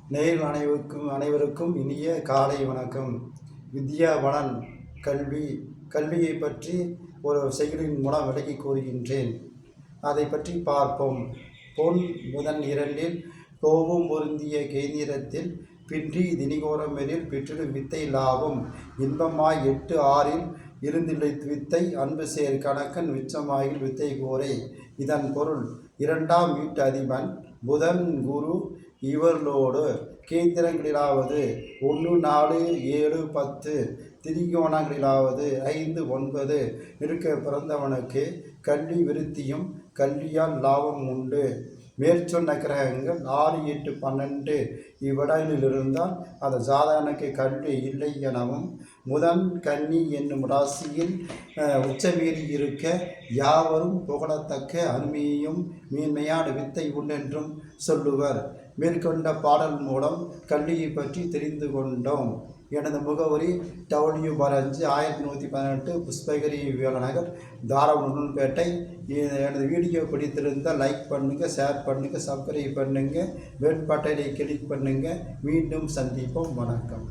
அனைவருக்கும் இனிய காலை வணக்கம். வித்யா வளன் கல்வியை பற்றி ஒரு செய்யுளின் மூலம் விளக்கி கூறுகின்றேன். அதை பற்றி பார்ப்போம். பொன் முதன் இரண்டில் கோவும் பொருந்திய கேந்திரத்தில் பின்றி தினிகோரமெனில் பெற்றிடும் வித்தை லாவும் இன்பமாய் 8-6 இருந்திலை வித்தை அன்பு சேர் கணக்கன் விச்சமாயில் வித்தை கோரை. இதன் பொருள், இரண்டாம் வீட்டு அதிபன் புதன் குரு இவர்களோடு கேந்திரங்களிலாவது 1, 4, 7, 10 திரிகோணங்களிலாவது 5, 9 இருக்க பிறந்தவனுக்கு கல்வி விருத்தியும் கல்வியால் லாபம் உண்டு. மேற்சொன்ன கிரகங்கள் 6, 8, 12 இவ்விடங்களில் இருந்தால் அந்த ஜாதகனுக்கு கல்வி இல்லை எனவும், முதன் கன்னி என்னும் ராசியில் உச்சமீறி இருக்க யாவரும் புகழத்தக்க அருமையும் மேன்மையான வித்தை உண்டென்றும் சொல்லுவர். மேற்கொண்ட பாடல் மூலம் கல்வியை பற்றி தெரிந்து கொண்டோம். எனது முகவரி W5 1118 புஷ்பகிரி விவேகநகர், தாராபுரம்பேட்டை. எனது வீடியோ பிடித்திருந்தால் லைக் பண்ணுங்கள், ஷேர் பண்ணுங்கள், சப்ஸ்கிரைப் பண்ணுங்கள், பெல் பட்டனை கிளிக் பண்ணுங்கள். மீண்டும் சந்திப்போம். வணக்கம்.